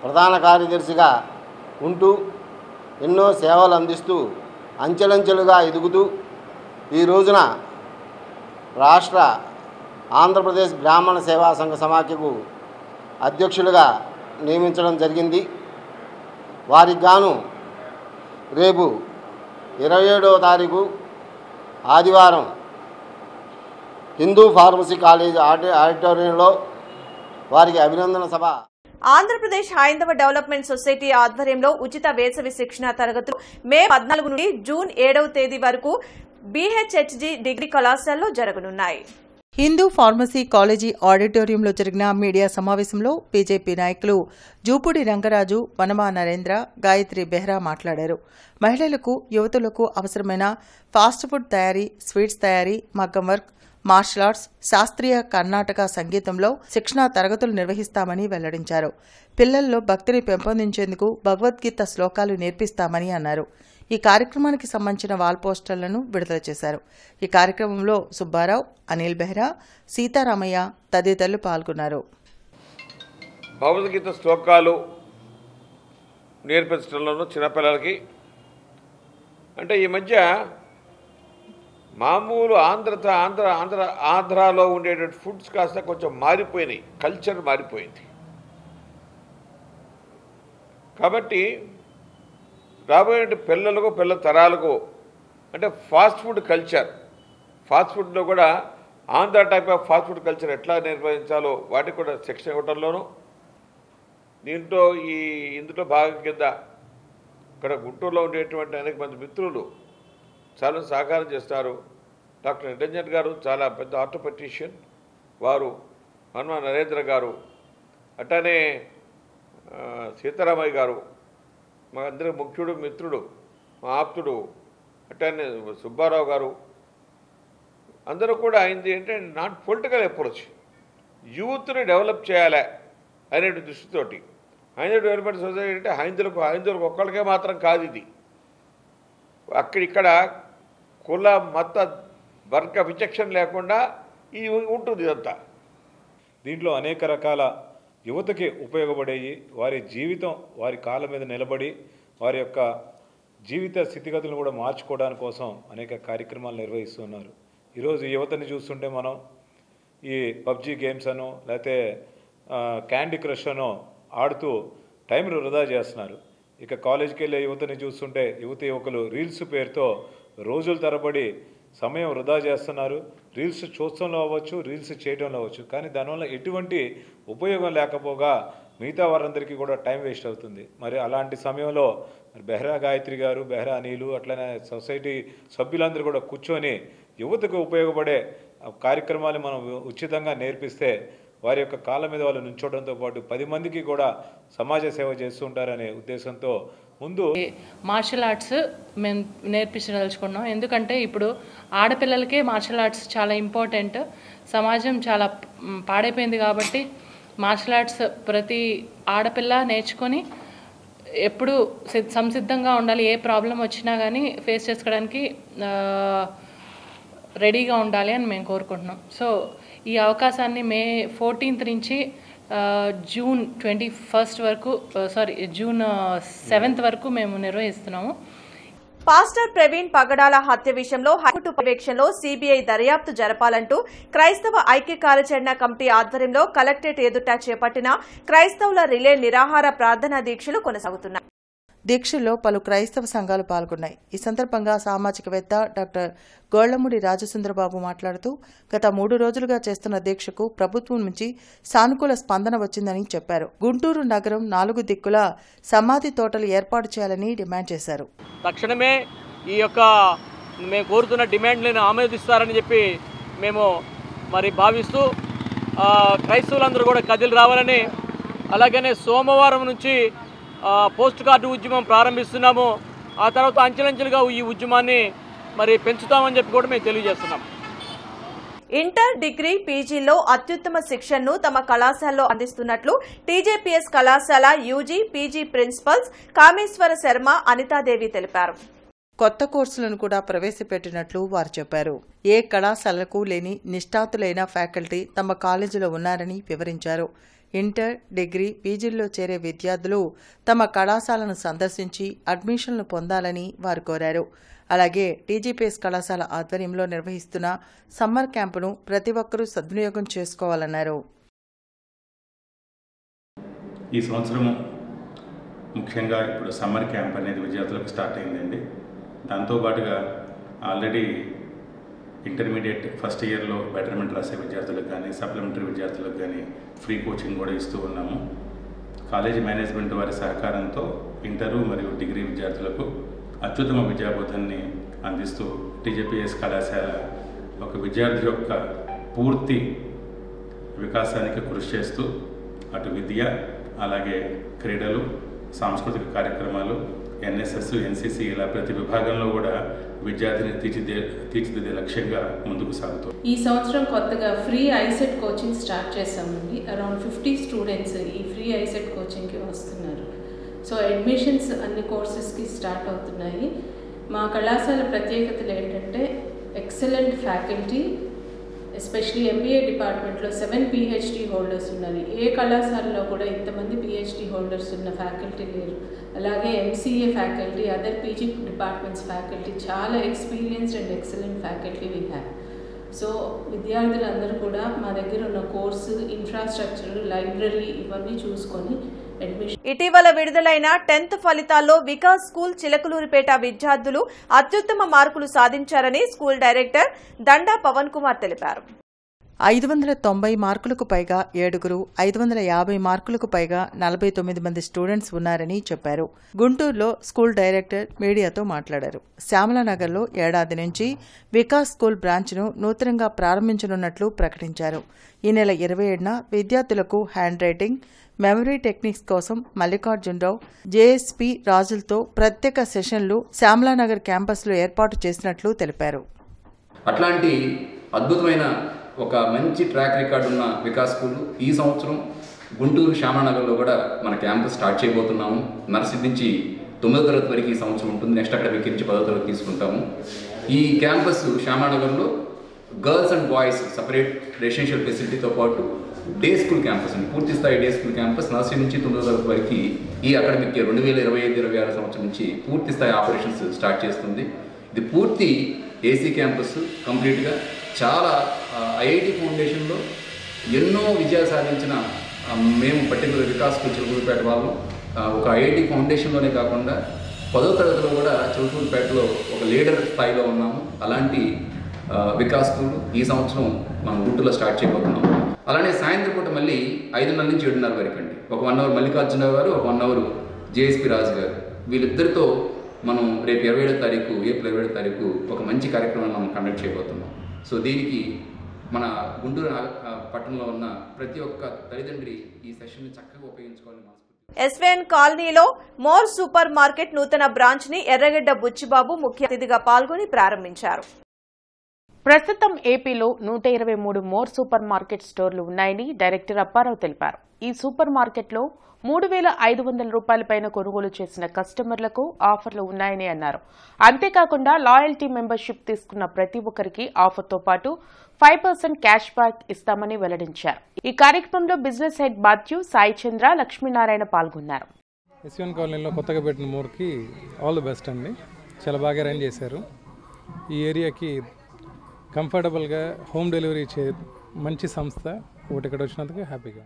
ప్రధాన కార్యదర్శిగా ఉంటూ ఎన్నో సేవలు అందిస్తూ అంచెలంచెలుగా ఎదుగుతూ ఈ రోజున రాష్ట్ర ఆంధ్రప్రదేశ్ బ్రాహ్మణ సేవా సంఘ సమాఖ్యకు అధ్యక్షులుగా నియమించడం జరిగింది. వారికి గాను రేపు 27వ తారీఖు ఆదివారం హిందూ ఫార్మసీ కాలేజ్ ఆడిటోరియంలో వారికి అభినందన సభ. ఆంధ్రప్రదేశ్ హైందవ డెవలప్మెంట్ సొసైటీ ఆధ్వర్యంలో ఉచిత వేసవి శిక్షణ తరగతులు మే 14 నుండి జూన్ 7వ తేదీ వరకు బీహెచ్హెచ్జీ డిగ్రీ కళాశాలలో జరగనున్నాయి. హిందూ ఫార్మసీ కాలేజీ ఆడిటోరియంలో జరిగిన మీడియా సమావేశంలో బీజేపీ నాయకులు జూపూడి రంగరాజు, వనమా నరేంద్ర, గాయత్రి బెహ్రా మాట్లాడారు. మహిళలకు, యువతులకు అవసరమైన ఫాస్ట్ ఫుడ్ తయారీ, స్వీట్స్ తయారీ, మగ్గం వర్క్, మార్షల్ ఆర్ట్స్, శాస్త్రీయ కర్ణాటక సంగీతంలో శిక్షణా తరగతులు నిర్వహిస్తామని వెల్లడించారు. పిల్లల్లో భక్తిని పెంపొందించేందుకు భగవద్గీత శ్లోకాలు నేర్పిస్తామని అన్నారు. ఈ కార్యక్రమానికి సంబంధించిన వాల్ పోస్టర్లను విడుదల చేశారు. ఈ కార్యక్రమంలో సుబ్బారావు, అనిల్ బెహ్రా, సీతారామయ్య తదితరులు పాల్గొన్నారు. భగవద్గీత శ్లోకాలు నేర్పించడంలోనూ చిన్నపిల్లలకి అంటే ఈ మధ్య మామూలు ఆంధ్రాలో ఉండేటువంటి ఫుడ్స్ కాస్త కొంచెం మారిపోయినాయి, కల్చర్ మారిపోయింది. కాబట్టి రాబోయే పిల్లలకు, పిల్లల తరాలకు అంటే ఫాస్ట్ ఫుడ్ కల్చర్, ఫాస్ట్ ఫుడ్లో కూడా Andhra type of fast food culture ఎట్లా నిర్వహించాలో వాటికి కూడా శిక్షణ ఇవ్వడంలోనూ ఇందులో భాగం కింద ఇక్కడ గుంటూరులో ఉండేటువంటి అనేక మంది మిత్రులు చాలా సహకారం చేస్తారు. డాక్టర్ నిరంజన్ గారు చాలా పెద్ద ఆర్థోపెటిషియన్, వారు హనుమాన్ నరేంద్ర గారు, అట్లానే సీతారామయ్య గారు, మా అందరి ముఖ్యుడు, మిత్రుడు, మా ఆప్తుడు, అట్లానే సుబ్బారావు గారు, అందరూ కూడా అయింది ఏంటంటే నాట్ పొలిటికల్ అప్రోచ్, యూత్ని డెవలప్ చేయాలి అనే దృష్టితోటి హైందవ డెవలప్మెంట్ సొసైటీ అంటే హైందవులకు ఒక్కళ్ళకే మాత్రం కాదు ఇది. ఇక్కడ కుల మత వర్గ విచక్షణ లేకుండా ఇది ఉంటుంది ఇదంతా. దీంట్లో అనేక రకాల యువతకి ఉపయోగపడేవి, వారి జీవితం వారి కాళ్ళ మీద నిలబడి వారి యొక్క జీవిత స్థితిగతులను కూడా మార్చుకోవడానికి కోసం అనేక కార్యక్రమాలు నిర్వహిస్తున్నారు. ఈరోజు యువతని చూస్తుంటే మనం ఈ పబ్జీ గేమ్స్ అనో లేకపోతే క్యాండీ క్రష్ అనో ఆడుతూ టైంను వృధా చేస్తున్నారు. ఇక కాలేజీకి వెళ్ళే యువతని చూస్తుంటే యువకులు రీల్స్ పేరుతో రోజుల తరబడి సమయం వృధా చేస్తున్నారు. రీల్స్ చూడటంలో అవ్వచ్చు, రీల్స్ చేయడంలో అవ్వచ్చు, కానీ దానివల్ల ఎటువంటి ఉపయోగం లేకపోగా మిగతా వారందరికీ కూడా టైం వేస్ట్ అవుతుంది. మరి అలాంటి సమయంలో బెహ్రా గాయత్రి గారు, బెహ్రా అనిలు, అట్లనే సొసైటీ సభ్యులందరూ కూడా కూర్చొని యువతకు ఉపయోగపడే కార్యక్రమాలు మనం ఉచితంగా నేర్పిస్తే వారి యొక్క కాళ్ళ మీద వాళ్ళు నుంచోవడంతో పాటు 10 మందికి కూడా సమాజ సేవ చేస్తుంటారనే ఉద్దేశంతో ముందు మార్షల్ ఆర్ట్స్ మేము నేర్పించదలుచుకున్నాం. ఎందుకంటే ఇప్పుడు ఆడపిల్లలకే మార్షల్ ఆర్ట్స్ చాలా ఇంపార్టెంట్. సమాజం చాలా పాడైపోయింది కాబట్టి మార్షల్ ఆర్ట్స్ ప్రతి ఆడపిల్ల నేర్చుకొని ఎప్పుడు సంసిద్ధంగా ఉండాలి. ఏ ప్రాబ్లం వచ్చినా కానీ ఫేస్ చేసుకోవడానికి రెడీగా ఉండాలి అని మేము కోరుకుంటున్నాం. సో ఈ అవకాశాన్ని మే 14th నుంచి జూన్ 21st వరకు జూన్ 7th వరకు మేము నిర్వహిస్తున్నాము. పాస్టర్ ప్రవీణ్ పగడాల హత్య విషయంలో హైకోర్టు పర్యవేక్షణలో సీబీఐ దర్యాప్తు జరపాలంటూ క్రైస్తవ ఐక్య కార్యాచరణ కమిటీ ఆధ్వర్యంలో కలెక్టరేట్ ఎదుట చేపట్టిన క్రైస్తవుల రిలే నిరాహార ప్రార్థనా దీక్షలు కొనసాగుతున్నాయి. దీక్షల్లో పలు క్రైస్తవ సంఘాలు పాల్గొన్నాయి. ఈ సందర్భంగా సామాజికవేత్త డాక్టర్ గోళ్లమూడి రాజసుందరబాబు మాట్లాడుతూ గత 3 రోజులుగా చేస్తున్న దీక్షకు ప్రభుత్వం నుంచి సానుకూల స్పందన వచ్చిందని చెప్పారు. గుంటూరు నగరం 4 దిక్కుల సమాధి తోటలు ఏర్పాటు చేయాలని డిమాండ్ చేశారు. తక్షణమే ఈ యొక్క మేము కోరుతున్న డిమాండ్లను ఆమోదిస్తారని చెప్పి మేము భావిస్తూ క్రైస్తవులందరూ కూడా కదిలి రావాలని, అలాగనే సోమవారం నుంచి పోస్ట్ కార్డు ఉద్యమం ప్రారంభిస్తున్నాము. ఆ తర్వాత అంచెలంచెలుగా ఈ ఉద్యమాన్ని పెంచుతామని చెప్పి కూడా మేము తెలియజేస్తున్నాం. ఇంటర్, డిగ్రీ, పీజీల్లో అత్యుత్తమ శిక్షణను తమ కళాశాలలో అందిస్తున్నట్లు టీజేపీఎస్ కళాశాల UG, PG principals Kameswara Sarma, Anitadevi తెలిపారు. కొత్త కోర్సులను కూడా ప్రవేశపెట్టినట్లు వారు చెప్పారు. ఏ కళాశాలకు లేని నిష్ఠాతులైన ఫ్యాకల్టీ తమ కాలేజీలో ఉన్నారని వివరించారు. ఇంటర్, డిగ్రీ, పీజీల్లో చేరే విద్యార్థులు తమ కళాశాలను సందర్శించి అడ్మిషన్లు పొందాలని వారు కోరారు. అలాగే టీజీపీఎస్ కళాశాల ఆధ్వర్యంలో నిర్వహిస్తున్న సమ్మర్ క్యాంపును ప్రతి ఒక్కరూ సద్వినియోగం చేసుకోవాలన్నారు. ఈ సంవత్సరం ముఖ్యంగా ఇప్పుడు సమ్మర్ క్యాంప్ అనేది విద్యార్థులకు స్టార్ట్ అయిందండి. దాంతోపాటుగా ఆల్రెడీ ఇంటర్మీడియట్ ఫస్ట్ ఇయర్లో బెటర్మెంట్ రాసే విద్యార్థులకు కానీ సప్లిమెంటరీ విద్యార్థులకు కానీ ఫ్రీ కోచింగ్ కూడా ఇస్తూ ఉన్నాము. కాలేజీ మేనేజ్మెంట్ వారి సహకారంతో ఇంటరు మరియు డిగ్రీ విద్యార్థులకు అత్యుత్తమ విద్యాబోధనని అందిస్తూ టీజేపీఎస్ కళాశాల ఒక విద్యార్థి యొక్క పూర్తి వికాసానికి కృషి చేస్తూ అటు విద్య, అలాగే క్రీడలు, సాంస్కృతిక కార్యక్రమాలు, ఎన్ఎస్ఎస్, ఎన్సీసీ ఇలా ప్రతి విభాగంలో కూడా విద్యార్థిని తీర్చిదిద్దే లక్ష్యంగా ముందుకు సాగుతుంది. ఈ సంవత్సరం కొత్తగా ఫ్రీ ఐసెట్ కోచింగ్ స్టార్ట్ చేశామండి. అరౌండ్ 50 స్టూడెంట్స్ ఈ ఫ్రీ ఐసెట్ కోచింగ్కి వస్తున్నారు. సో అడ్మిషన్స్ అన్ని కోర్సెస్కి స్టార్ట్ అవుతున్నాయి. మా కళాశాల ప్రత్యేకతలు ఏంటంటే ఎక్సలెంట్ ఫ్యాకల్టీ, ఎస్పెషలీ ఎంబీఏ డిపార్ట్మెంట్లో 7 PhD హోల్డర్స్ ఉన్నారు. ఏ కళాశాలలో కూడా ఇంతమంది PhD హోల్డర్స్ ఉన్న ఫ్యాకల్టీ లేరు. అలాగే MCA faculty, other PG departments faculty చాలా experienced and excellent faculty we have. So విద్యార్థులందరూ కూడా మా దగ్గర ఉన్న కోర్సు, ఇన్ఫ్రాస్ట్రక్చర్, లైబ్రరీ ఇవన్నీ చూసుకొని అడ్మిషన్. ఇటీవల విడుదలైన 10th ఫలితాల్లో వికాస్ స్కూల్ చిలకలూరిపేట విద్యార్థులు అత్యుత్తమ మార్కులు సాధించారని స్కూల్ డైరెక్టర్ దండా పవన్ కుమార్ తెలిపారు. 590 మార్కులకు పైగా 7, 550 మార్కులకు పైగా 49 మంది స్టూడెంట్స్ ఉన్నారని చెప్పారు. గుంటూరులో స్కూల్ డైరెక్టర్ మీడియాతో మాట్లాడారు. శ్యామలానగర్లో ఏడాది నుంచి వికాస్ స్కూల్ బ్రాంచ్ను నూతనంగా ప్రారంభించనున్నట్లు ప్రకటించారు. ఈ నెల 27న విద్యార్థులకు హ్యాండ్ రైటింగ్, మెమరీ టెక్నిక్స్ కోసం మల్లికార్జునరావు, జేఎస్పీ రాజులతో ప్రత్యేక సెషన్లు శ్యామలానగర్ క్యాంపస్లో ఏర్పాటు చేసినట్లు తెలిపారు. అట్లాంటి అద్భుతమైన ఒక మంచి ట్రాక్ రికార్డు ఉన్న వికాస్ స్కూల్ ఈ సంవత్సరం గుంటూరు శ్యామనగర్లో కూడా మన క్యాంపస్ స్టార్ట్ చేయబోతున్నాము. నర్సరీ నుంచి 9వ తరగతి వరకు ఈ సంవత్సరం ఉంటుంది. నెక్స్ట్ అకాడమిక్ నుంచి 10వ తరగతి తీసుకుంటాము. ఈ క్యాంపస్ శ్యామనగర్లో girls and boys separate residential ఫెసిలిటీతో పాటు డే స్కూల్ క్యాంపస్ ఉంది. పూర్తి స్థాయి డే స్కూల్ క్యాంపస్ నర్సరీ నుంచి 9వ తరగతి వరకు ఈ అకాడమిక్ ఇయర్ 2025-26 సంవత్సరం నుంచి పూర్తి స్థాయి ఆపరేషన్స్ స్టార్ట్ చేస్తుంది. ఇది పూర్తి ఏసీ క్యాంపస్ కంప్లీట్గా. చాలా ఐఐటి ఫౌండేషన్లో ఎన్నో విజయాలు సాధించిన మేము పర్టికులర్ వికాస్ చిలుకూరుపేట వాళ్ళు ఒక ఐఐటి ఫౌండేషన్లోనే కాకుండా 10వ తరగతిలో కూడా చిలుకూరుపేటలో ఒక లీడర్ స్థాయిలో ఉన్నాము. అలాంటి వికాస్ స్కూల్ ఈ సంవత్సరం మనం గుంటూరులో స్టార్ట్ చేయబోతున్నాం. అలానే సాయంత్రం పూట మళ్ళీ 5:30 నుంచి 7:30 వరకు అండి. ఒక 1 అవర్ మల్లికార్జున గారు, ఒక 1 అవర్ జేఎస్పీ రాజు గారు, వీళ్ళిద్దరితో మనం రేపు 27వ తారీఖు ఏప్రిల్ 27వ తారీఖు ఒక మంచి కార్యక్రమాన్ని మనం కండక్ట్ చేయబోతున్నాం. సో దీనికి మన గుంటూరు పట్టణంలో ఉన్న ప్రతి ఒక్క తల్లిదండ్రి ఈ సెషన్ని చక్కగా ఉపయోగించుకోవాలని ఎస్వీఎన్ కాలనీలో మోర్ సూపర్ మార్కెట్ నూతన బ్రాంచ్ ని ఎర్రగడ్డ బుచ్చిబాబు ముఖ్య అతిథిగా పాల్గొని ప్రారంభించారు. ప్రస్తుతం ఏపీలో 123 మోర్ సూపర్ మార్కెట్ స్టోర్లు ఉన్నాయని డైరెక్టర్ అప్పారావు తెలిపారు. ఈ సూపర్ మార్కెట్లో 3,500 రూపాయలపైన కొనుగోలు చేసిన కస్టమర్లకు ఆఫర్లు ఉన్నాయని అన్నారు. అంతేకాకుండా లాయల్టీ మెంబర్షిప్ తీసుకున్న ప్రతి ఒక్కరికి ఆఫర్తో పాటు 5% క్యాష్ బ్యాక్ ఇస్తామని వెల్లడించారు. ఈ కార్యక్రమంలో బిజినెస్ హెడ్ బాత్యు, సాయి చంద్ర, లక్ష్మీనారాయణ పాల్గొన్నారు. ఎస్వీఎన్ కాలనీలో కొత్తగా పెట్టిన మోర్కి ఆల్ ది బెస్ట్ అండి. చాలా బాగా అరేంజ్ చేశారు. ఈ ఏరియాకి కంఫర్టబుల్గా హోమ్ డెలివరీ ఇచ్చే మంచి సంస్థ ఒకటి ఇక్కడ వచ్చినందుకు హ్యాపీగా.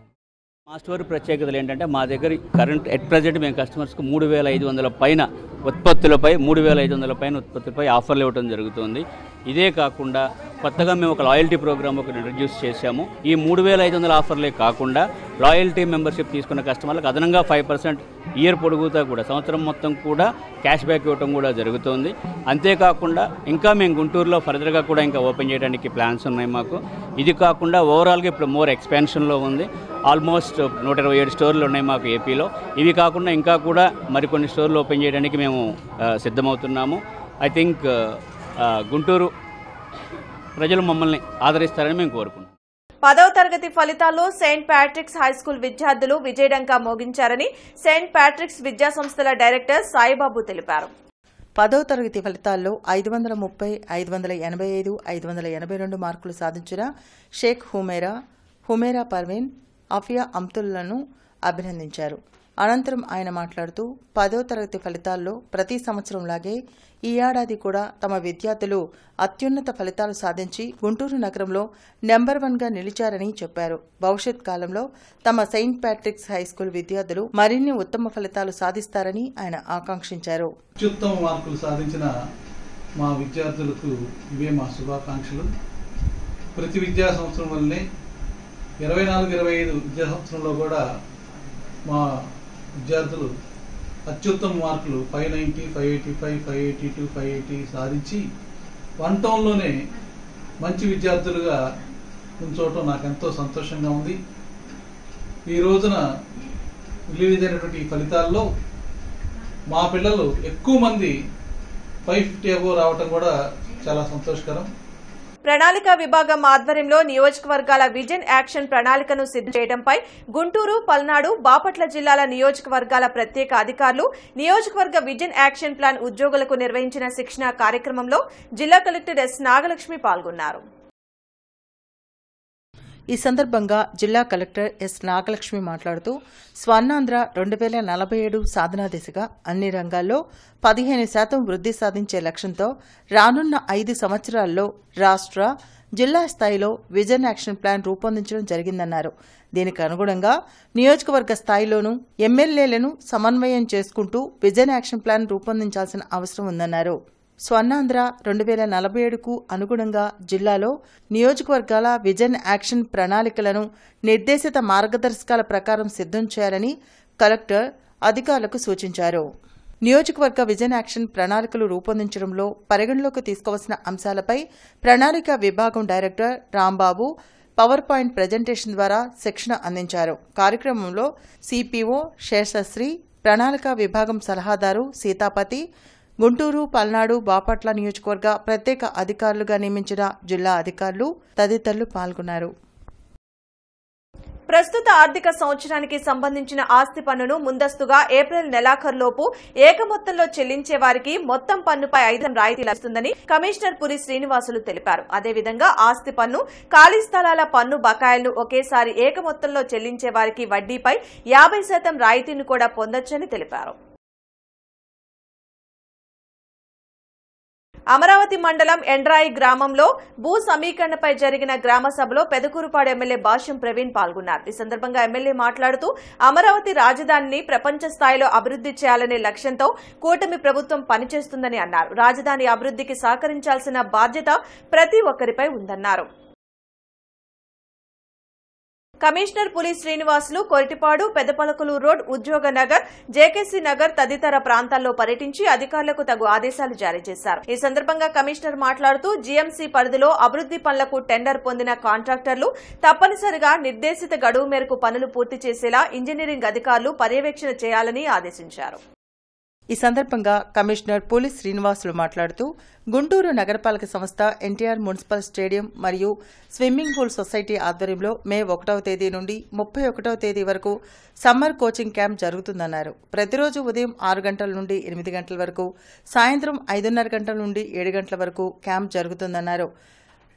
మా స్టోర్ ప్రత్యేకతలు ఏంటంటే మా దగ్గర కరెంట్ ఎట్ ప్రజెంట్ మేము కస్టమర్స్కి 3,500 పైన ఉత్పత్తులపై 3,500 పైన ఉత్పత్తులపై ఆఫర్లు ఇవ్వడం జరుగుతుంది. ఇదే కాకుండా కొత్తగా మేము ఒక లాయల్టీ ప్రోగ్రామ్ ఒకటి ఇంట్రడ్యూస్ చేశాము. ఈ 3,500 ఆఫర్లే కాకుండా లాయల్టీ మెంబర్షిప్ తీసుకున్న కస్టమర్లకు అదనంగా 5% ఇయర్ పొడుగుతా కూడా సంవత్సరం మొత్తం కూడా క్యాష్ బ్యాక్ ఇవ్వడం కూడా జరుగుతుంది. అంతేకాకుండా ఇంకా మేము గుంటూరులో ఫర్దర్గా కూడా ఇంకా ఓపెన్ చేయడానికి ప్లాన్స్ ఉన్నాయి మాకు. ఇది కాకుండా ఓవరాల్గా ఇప్పుడు మోర్ ఎక్స్పాన్షన్లో ఉంది. ఆల్మోస్ట్ 127 స్టోర్లు ఉన్నాయి మాకు ఏపీలో. ఇవి కాకుండా ఇంకా కూడా మరికొన్ని స్టోర్లు ఓపెన్ చేయడానికి మేము సిద్ధమవుతున్నాము. ఐ థింక్ గుంటూరు ప్రజలు మమ్మల్ని ఆదరిస్తారని మేము కోరుకుంటున్నాం. 10వ తరగతి ఫలితాల్లో సెయింట్ ప్యాట్రిక్స్ హైస్కూల్ విద్యార్థులు విజయడంకా మోగించారని సెయింట్ ప్యాట్రిక్స్ విద్యా సంస్థల డైరెక్టర్ సాయిబాబు తెలిపారు. 10వ తరగతి ఫలితాల్లో 530, 585, 582 మార్కులు సాధించిన షేక్ హుమేరా పర్వీన్, అఫియా అమ్తుల్లను అభినందించారు. అనంతరం ఆయన మాట్లాడుతూ 10వ తరగతి ఫలితాల్లో ప్రతి సంవత్సరంలాగే ఈ ఏడాది కూడా తమ విద్యార్థులు అత్యున్నత ఫలితాలు సాధించి గుంటూరు నగరంలో నెంబర్ 1గా నిలిచారని చెప్పారు. భవిష్యత్ కాలంలో తమ సెయింట్ ప్యాట్రిక్స్ హైస్కూల్ విద్యార్థులు మరిన్ని ఉత్తమ ఫలితాలు సాధిస్తారని ఆయన ఆకాంక్షించారు. అత్యుత్తమ మార్కులు సాధించిన మా విద్యార్థులకు ఇవే మా శుభాకాంక్షలు. ప్రతి విద్యా సంవత్సరం వల్లనే 24-25 విద్యా సంవత్సరంలో కూడా మా విద్యార్థులు అత్యుత్తమ మార్కులు 590, 585, 582, 580 సాధించి 1 టౌన్లోనే మంచి విద్యార్థులుగా ఉంచోవటం నాకు ఎంతో సంతోషంగా ఉంది. ఈ రోజున రిలీజ్ అయినటువంటి ఈ ఫలితాల్లో మా పిల్లలు ఎక్కువ మంది 550 అబోవ్ రావటం కూడా చాలా సంతోషకరం. ప్రణాళిక విభాగం ఆధ్వర్యంలో నియోజకవర్గాల విజన్ యాక్షన్ ప్రణాళికను సిద్ధం చేయడంపై గుంటూరు, పల్నాడు, బాపట్ల జిల్లాల నియోజకవర్గాల ప్రత్యేక అధికారులు నియోజకవర్గ విజన్ యాక్షన్ ప్లాన్ ఉద్యోగులకు నిర్వహించిన శిక్షణ కార్యక్రమంలో జిల్లా కలెక్టర్ ఎస్ నాగలక్ష్మి పాల్గొన్నారు. ఈ సందర్భంగా జిల్లా కలెక్టర్ ఎస్ నాగలక్ష్మి మాట్లాడుతూ స్వర్ణాంధ్ర 2047 సాధనా దిశగా అన్ని రంగాల్లో 15% వృద్ధి సాధించే లక్ష్యంతో రానున్న 5 సంవత్సరాల్లో రాష్ట్ర, జిల్లా స్థాయిలో విజన్ యాక్షన్ ప్లాన్ రూపొందించడం జరిగిందన్నారు. దీనికి అనుగుణంగా నియోజకవర్గ స్థాయిలోనూ ఎమ్మెల్యేలను సమన్వయం చేసుకుంటూ విజన్ యాక్షన్ ప్లాన్ రూపొందించాల్సిన అవసరం ఉందన్నారు. స్వర్ణాంధ్ర 2047కు అనుగుణంగా జిల్లాలో నియోజకవర్గాల విజన్ యాక్షన్ ప్రణాళికలను నిర్దేశిత మార్గదర్శకాల ప్రకారం సిద్ధం చేయాలని కలెక్టర్ అధికారులకు సూచించారు. నియోజకవర్గ విజన్ యాక్షన్ ప్రణాళికలు రూపొందించడంలో పరిగణలోకి తీసుకోవాల్సిన అంశాలపై ప్రణాళిక విభాగం director Rambabu power point presentation ద్వారా శిక్షణ అందించారు. కార్యక్రమంలో సిపిఓ శేషశ్రీ, ప్రణాళిక విభాగం సలహాదారు సీతాపతి, గుంటూరు, పల్నాడు, బాపట్ల నియోజకవర్గ ప్రత్యేక అధికారులుగా నియమించిన జిల్లా అధికారులు తదితరులు పాల్గొన్నారు. ప్రస్తుత ఆర్థిక సంవత్సరానికి సంబంధించిన ఆస్తి పన్నును ముందస్తుగా ఏప్రిల్ నెలాఖరులోపు ఏకమొత్తంలో చెల్లించే వారికి మొత్తం పన్నుపై 5% రాయితీ లభిస్తుందని కమిషనర్ పురి శ్రీనివాసులు తెలిపారు. అదేవిధంగా ఆస్తి పన్ను, ఖాళీ స్థలాల పన్ను బకాయిలను ఒకేసారి ఏకమొత్తంలో చెల్లించే వారికి వడ్డీపై 50% రాయితీని కూడా పొందొచ్చని తెలిపారు. అమరావతి మండలం ఎండ్రాయి గ్రామంలో భూ సమీకరణపై జరిగిన గ్రామ సభలో పెదకూరుపాడు ఎమ్మెల్యే భాష్యం ప్రవీణ్ పాల్గొన్నారు. ఈ సందర్భంగా ఎమ్మెల్యే మాట్లాడుతూ అమరావతి రాజధానిని ప్రపంచ స్థాయిలో అభివృద్ది చేయాలనే లక్ష్యంతో కూటమి ప్రభుత్వం పనిచేస్తుందని అన్నారు. రాజధాని అభివృద్దికి సహకరించాల్సిన బాధ్యత ప్రతి ఒక్కరిపై ఉందన్నారు. కమిషనర్ పులి శ్రీనివాసులు కొరిటిపాడు, పెదపలకలు రోడ్, ఉద్యోగ నగర్, జేకేసీ నగర్ తదితర ప్రాంతాల్లో పర్యటించి అధికారులకు తగు ఆదేశాలు జారీ చేశారు. ఈ సందర్భంగా కమిషనర్ మాట్లాడుతూ జీఎంసీ పరిధిలో అభివృద్ది పనులకు టెండర్ పొందిన కాంట్రాక్టర్లు తప్పనిసరిగా నిర్దేశిత గడువు మేరకు పనులు పూర్తి చేసేలా ఇంజనీరింగ్ అధికారులు పర్యవేక్షణ చేయాలని ఆదేశించారు. ఈ సందర్భంగా కమిషనర్ పులి శ్రీనివాసులు మాట్లాడుతూ గుంటూరు నగరపాలక సంస్థ, ఎన్టీఆర్ మున్సిపల్ స్టేడియం మరియు స్విమ్మింగ్ పూల్ సొసైటీ ఆధ్వర్యంలో మే 1వ తేదీ నుండి 31వ తేదీ వరకు సమ్మర్ కోచింగ్ క్యాంప్ జరుగుతుందన్నారు. ప్రతిరోజు ఉదయం 6 గంటల నుండి 8 గంటల వరకు, సాయంత్రం 5:30 గంటల నుండి 7 గంటల వరకు క్యాంప్ జరుగుతుందన్నారు.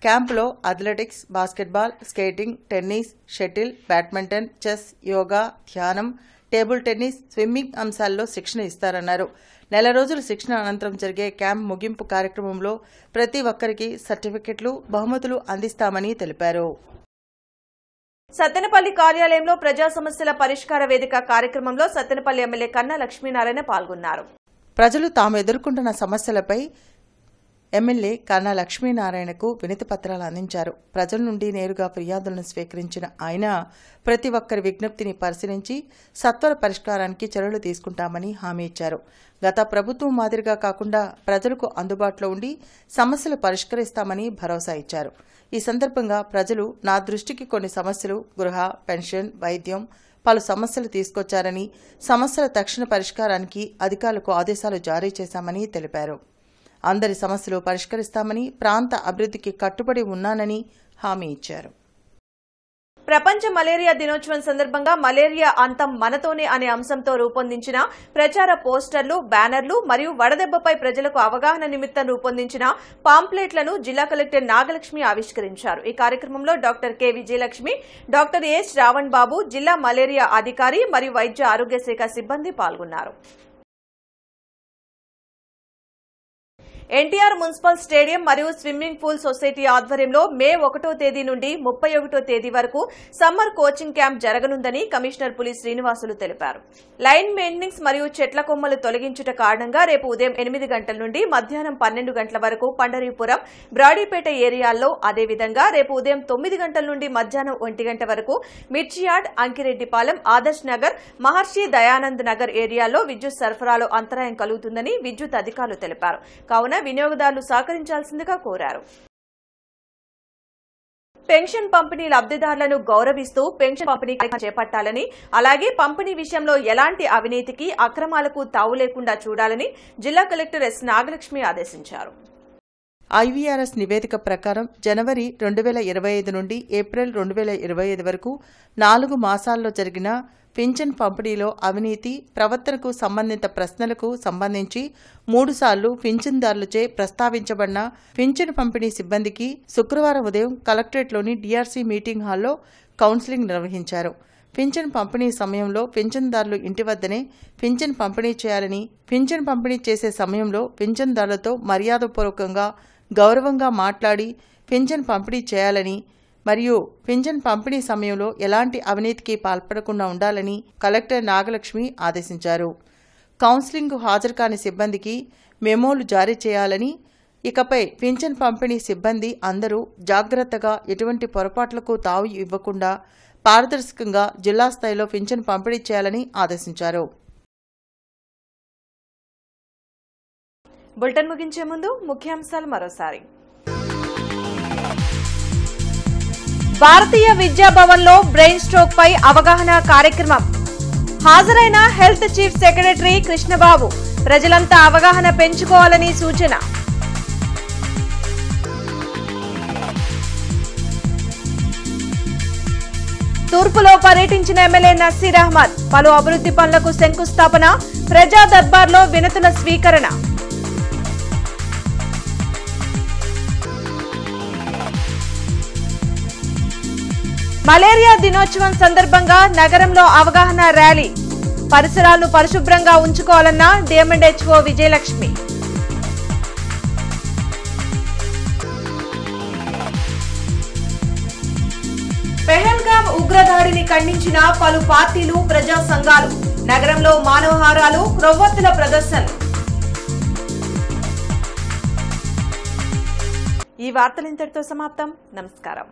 క్యాంపులో athletics, basketball, skating, tennis, shuttle, badminton, chess, yoga, ధ్యానం, టేబుల్ టెన్నిస్, స్విమ్మింగ్ అంశాల్లో శిక్షణ ఇస్తారన్నారు. నెల రోజుల శిక్షణ అనంతరం జరిగే క్యాంప్ ముగింపు కార్యక్రమంలో ప్రతి ఒక్కరికి సర్టిఫికెట్లు, బహుమతులు అందిస్తామని తెలిపారు. సత్తెనపల్లి కార్యాలయంలో ప్రజా సమస్యల పరిష్కార వేదిక కార్యక్రమంలో సత్తెనపల్లి ఎమ్మెల్యే కన్నా లక్ష్మీనారాయణ పాల్గొన్నారు. ప్రజలు తాము ఎదుర్కొంటున్న సమస్యలపై ఎమ్మెల్యే కన్నా లక్ష్మీనారాయణకు వినతి పత్రాలు అందించారు. ప్రజల నుండి నేరుగా ఫిర్యాదులను స్వీకరించిన ఆయన ప్రతి ఒక్కరి విజ్ఞప్తిని పరిశీలించి సత్వర పరిష్కారానికి చర్యలు తీసుకుంటామని హామీ ఇచ్చారు. గత ప్రభుత్వం మాదిరిగా కాకుండా ప్రజలకు అందుబాటులో ఉండి సమస్యలు పరిష్కరిస్తామని భరోసా ఇచ్చారు. ఈ సందర్భంగా ప్రజలు నా దృష్టికి కొన్ని సమస్యలు, గృహ, పెన్షన్, వైద్యం, పలు సమస్యలు తీసుకొచ్చారని, సమస్యల తక్షణ పరిష్కారానికి అధికారులకు ఆదేశాలు జారీ చేశామని తెలిపారు. అందరి సమస్యలు పరిష్కరిస్తామని, ప్రాంత అభివృద్ధికి కట్టుబడి ఉన్నానని హామీ ఇచ్చారు. ప్రపంచ మలేరియా దినోత్సవం సందర్భంగా మలేరియా అంతం మనతోనే అనే అంశంతో రూపొందించిన ప్రచార పోస్టర్లు, బ్యానర్లు మరియు వడదెబ్బపై ప్రజలకు అవగాహన నిమిత్తం రూపొందించిన పాంప్లెట్లను జిల్లా కలెక్టర్ నాగలక్ష్మి ఆవిష్కరించారు. ఈ కార్యక్రమంలో doctor K Vijayalakshmi, doctor A Sravan Babu, జిల్లా మలేరియా అధికారి మరియు వైద్య ఆరోగ్య శాఖ సిబ్బంది పాల్గొన్నారు. ఎన్టీఆర్ మున్సిపల్ స్టేడియం మరియు స్విమ్మింగ్ పూల్ సొసైటీ ఆధ్వర్యంలో మే 1వ తేదీ నుండి 31వ తేదీ వరకు సమ్మర్ కోచింగ్ క్యాంప్ జరగనుందని కమిషనర్ పులి శ్రీనివాసులు తెలిపారు. లైన్ మెయింటెనెన్స్ మరియు చెట్ల కొమ్మలు తొలగించుట కారణంగా రేపు ఉదయం 8 గంటల నుండి మధ్యాహ్నం 12 గంటల వరకు పండరీపురం, బ్రాడీపేట ఏరియాల్లో, అదేవిధంగా రేపు ఉదయం 9 గంటల నుండి మధ్యాహ్నం 1 గంట వరకు మిర్చియాడ్, అంకిరెడ్డిపాలెం, ఆదర్శ్ నగర్, మహర్షి దయానంద్ నగర్ ఏరియాల్లో విద్యుత్ సరఫరాలో అంతరాయం కలుగుతుందని విద్యుత్ అధికారులు తెలిపారు. కావున వినియోగదారులు సహకరించాల్సిందిగా కోరారు. పెన్షన్ పంపిణీ లబ్దిదారులను గౌరవిస్తూ పెన్షన్ పంపిణీ చేపట్టాలని, అలాగే పంపిణీ విషయంలో ఎలాంటి అవినీతికి, అక్రమాలకు తావు లేకుండా చూడాలని జిల్లా కలెక్టర్ ఎస్ నాగలక్ష్మి ఆదేశించారు. ఐవీఆర్ఎస్ నివేదిక ప్రకారం జనవరి 2025 నుండి ఏప్రిల్ 2025 వరకు 4 మాసాల్లో జరిగిన పింఛన్ పంపిణీలో అవినీతి, ప్రవర్తనకు సంబంధిత ప్రశ్నలకు సంబంధించి 3 సార్లు పింఛన్దారులచే ప్రస్తావించబడిన పింఛన్ పంపిణీ సిబ్బందికి శుక్రవారం ఉదయం కలెక్టరేట్లోని డీఆర్సీ మీటింగ్ హాల్లో కౌన్సిలింగ్ నిర్వహించారు. పింఛన్ పంపిణీ సమయంలో పింఛన్దారులు ఇంటి వద్దనే పింఛన్ పంపిణీ చేయాలని, పింఛన్ పంపిణీ చేసే సమయంలో పింఛన్దారులతో మర్యాదపూర్వకంగా, గౌరవంగా మాట్లాడి పింఛన్ పంపిణీ చేయాలని మరియు పింఛన్ పంపిణీ సమయంలో ఎలాంటి అవినీతికి పాల్పడకుండా ఉండాలని కలెక్టర్ నాగలక్ష్మి ఆదేశించారు. కౌన్సిలింగ్కు హాజరు కాని సిబ్బందికి మెమోలు జారీ చేయాలని, ఇకపై పింఛన్ పంపిణీ సిబ్బంది అందరూ జాగ్రత్తగా ఎటువంటి పొరపాట్లకు తావు ఇవ్వకుండా పారదర్శకంగా జిల్లా స్థాయిలో పింఛన్ పంపిణీ చేయాలని ఆదేశించారు. బులెటిన్ ముగించే ముందు ముఖ్యాంశాలు మరోసారి. భారతీయ విద్యాభవన్లో బ్రెయిన్ స్ట్రోక్ పై అవగాహన కార్యక్రమం. హాజరైన హెల్త్ చీఫ్ సెక్రటరీ కృష్ణబాబు. ప్రజలంతా అవగాహన పెంచుకోవాలని సూచన. తూర్పులో పర్యటించిన ఎమ్మెల్యే నసీర్ అహ్మద్ పలు అభివృద్ధి పనులకు శంకుస్థాపన, ప్రజా దర్బార్లో వినతుల స్వీకరణ. మలేరియా దినోత్సవం సందర్భంగా నగరంలో అవగాహన ర్యాలీ, పరిసరాలను పరిశుభ్రంగా ఉంచుకోవాలన్న డిఎంఎండ్హెచ్ఓ విజయలక్ష్మి. పెహల్గాం ఉగ్రదాడిని ఖండించిన పలు పార్టీలు, ప్రజా సంఘాలు. నగరంలో మానవహారాలు, క్రొవ్వొత్తుల ప్రదర్శనలు. ఈ వార్తలు ఇంతటితో సమాప్తం. నమస్కారం.